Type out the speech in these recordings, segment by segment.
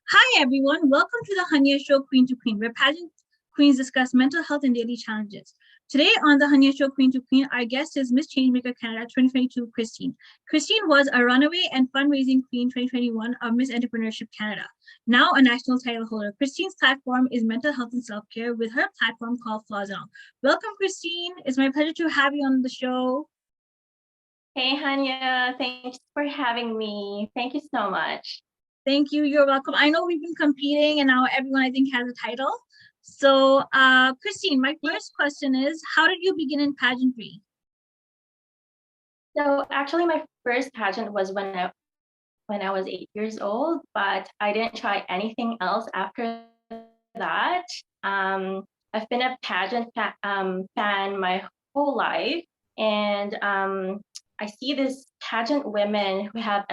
Hi, everyone. Welcome to the Hunyah Show, Queen to Queen, where pageant queens discuss mental health and daily challenges. Today on the Hunyah Show, Queen to Queen, our guest is Miss ChangeMaker Canada 2022, Kristine. Kristine was a runaway and fundraising queen 2021 of Miss Entrepreneurship Canada, now a national title holder. Kristine's platform is mental health and self-care with her platform called Flaws and All. Welcome, Kristine. It's my pleasure to have you on the show. Hey, Hunyah, thanks for having me. Thank you so much. Thank you. You're welcome. I know we've been competing and now everyone, I think, has a title. So, Kristine, my first question is, how did you begin in pageantry? So actually, my first pageant was when I was 8 years old, but I didn't try anything else after that. I've been a pageant fan my whole life, and I see these pageant women who have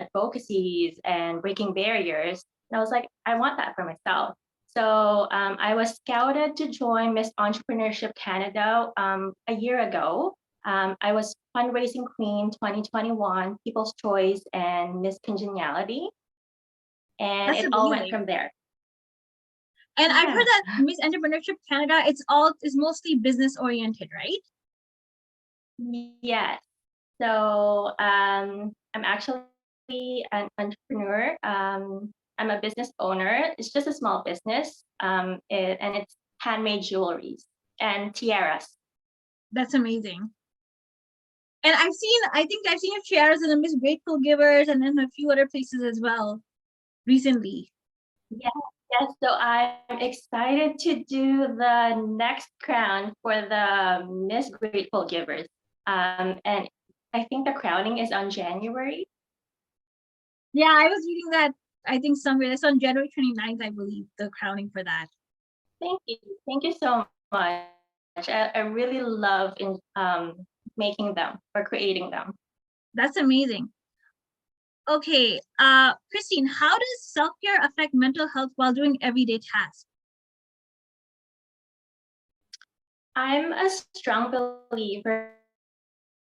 advocacies and breaking barriers. And I was like, I want that for myself. So I was scouted to join Miss Entrepreneurship Canada a year ago. I was Fundraising Queen 2021, People's Choice, and Miss Congeniality. And That's it all went amazing. from there. And I've heard that Miss Entrepreneurship Canada, it's mostly business oriented, right? Yes. So I'm actually an entrepreneur. I'm a business owner. It's just a small business, and it's handmade jewelries and tiaras. That's amazing. And I think I've seen your tiaras in the Miss Grateful Givers and in a few other places as well recently. Yes, yes. So I'm excited to do the next crown for the Miss Grateful Givers. And I think the crowning is on January. Yeah, I was reading that, I think somewhere, it's on January 29th, I believe, the crowning for that. Thank you. Thank you so much. I really love making them or creating them. That's amazing. Okay, Kristine, how does self-care affect mental health while doing everyday tasks? I'm a strong believer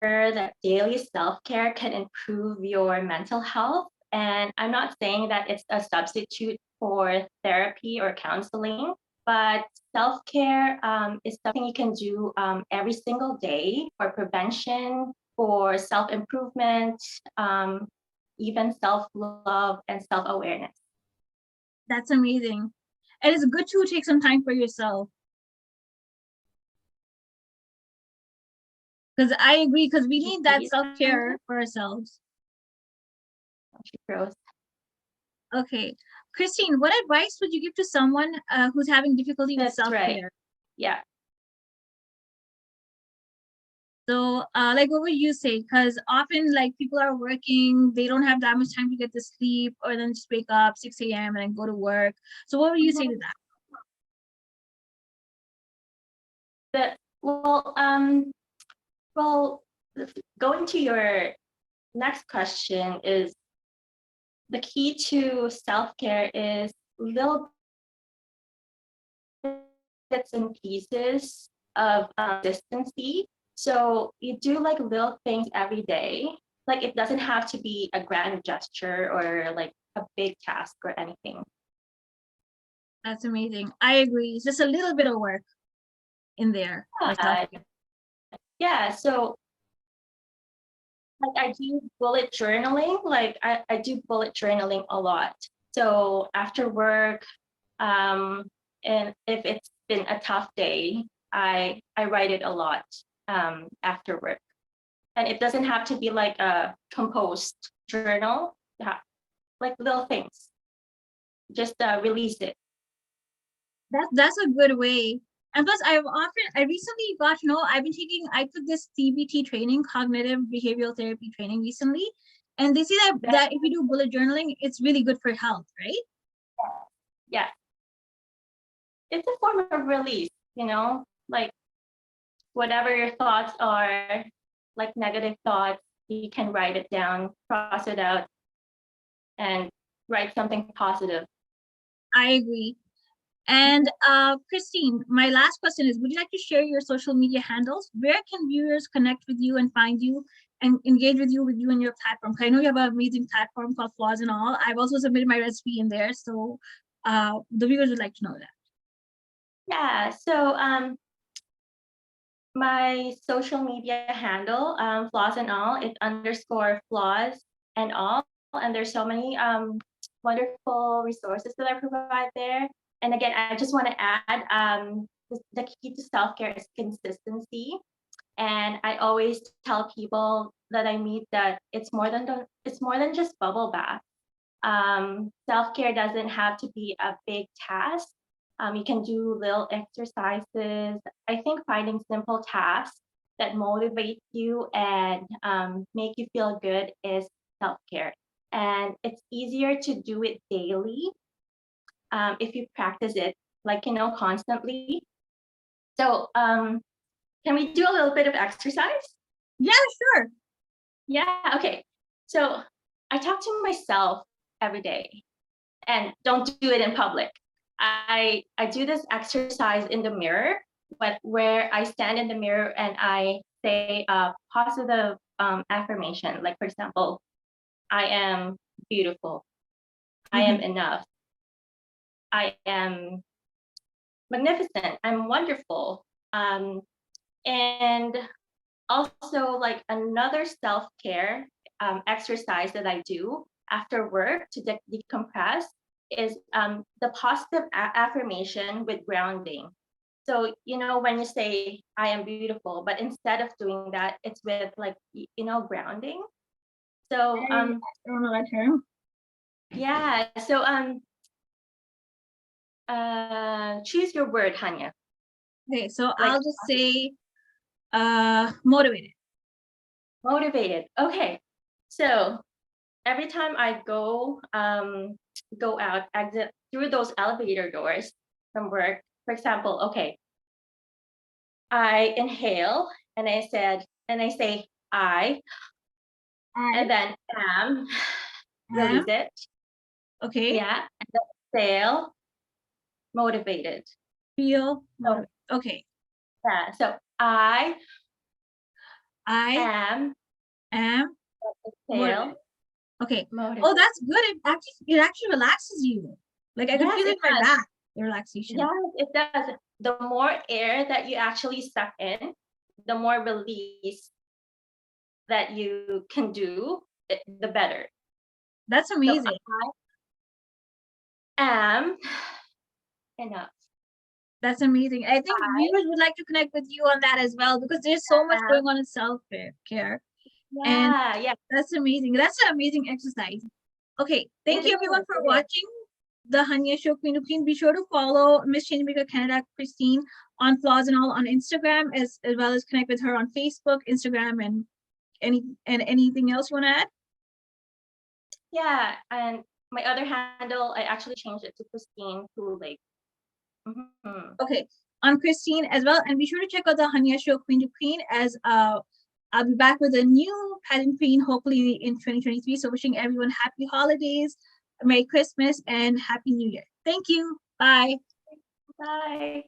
that daily self-care can improve your mental health. And I'm not saying that it's a substitute for therapy or counseling, but self-care is something you can do every single day for prevention, for self-improvement, even self-love and self-awareness. That's amazing. And it's good to take some time for yourself. Because I agree, because we need that self-care for ourselves. Okay. Kristine, what advice would you give to someone who's having difficulty with self-care? Right. Yeah. So like, what would you say? Because often like people are working, they don't have that much time to get to sleep or then just wake up 6 a.m. and then go to work. So what would you say to that? Well, going to your next question is the key to self-care is little bits and pieces of consistency. So you do like little things every day. Like it doesn't have to be a grand gesture or like a big task or anything. That's amazing. I agree. It's just a little bit of work in there. Yeah. So like I do bullet journaling. Like I do bullet journaling a lot. So after work, and if it's been a tough day, I write it a lot after work. And it doesn't have to be like a composed journal. Yeah, like little things. Just release it. That's a good way. And plus, I recently got to know, I took this CBT training, cognitive behavioral therapy training recently. And they say that if you do bullet journaling, it's really good for health, right? Yeah. It's a form of release, like whatever your thoughts are, like negative thoughts, you can write it down, cross it out, and write something positive. I agree. And Kristine, my last question is, would you like to share your social media handles? Where can viewers connect with you and find you and engage with you and your platform. I know you have an amazing platform called Flaws and All. I've also submitted my recipe in there, so the viewers would like to know that. Yeah, so my social media handle, Flaws and All, it's _flaws and all. And there's so many wonderful resources that I provide there. And again, I just want to add the key to self-care is consistency. And I always tell people that I meet that it's more than just bubble bath. Self-care doesn't have to be a big task. You can do little exercises. I think finding simple tasks that motivate you and make you feel good is self-care. And it's easier to do it daily if you practice it, like, constantly. So can we do a little bit of exercise? Yeah, sure. Yeah, okay. So I talk to myself every day, and don't do it in public. I do this exercise in the mirror, but where I stand in the mirror and I say a positive affirmation. Like, for example, I am beautiful. I am enough. I am magnificent. I'm wonderful. And also, like, another self-care exercise that I do after work to decompress is the positive affirmation with grounding. So, when you say, I am beautiful, but instead of doing that, it's with, like, grounding. So, I don't know that term. yeah. So, choose your word, Hunyah. Okay, so Like, I'll just say motivated. Motivated. Okay. So every time I go out, exit through those elevator doors from work, for example, okay, I inhale and I say I, and then release it. Okay. Yeah. And then exhale, motivated. Feel motivated. Okay. Yeah. So I am motivated. Okay. motivated. Oh, that's good. It actually relaxes you. Like I could feel it in my back, the relaxation. Yes, it does. The more air that you actually suck in, the more release that you can do, the better. That's amazing. So I am enough. That's amazing. I think viewers would like to connect with you on that as well, because there's so much going on in self-care. Yeah, yeah. That's amazing. That's an amazing exercise. Okay, thank you everyone for watching the Hunyah Show Queen to Queen. Be sure to follow Miss ChangeMaker Canada, Kristine, on Flaws and All on Instagram, as well as connect with her on Facebook, Instagram, and anything else you want to add? Yeah, and my other handle, I actually changed it to KristineCulig. Okay, on Kristine as well, and be sure to check out the Hunyah Show Queen to Queen, as I'll be back with a new pageant queen hopefully in 2023. So wishing everyone happy holidays, Merry Christmas, and Happy New Year. Thank you. Bye. Bye.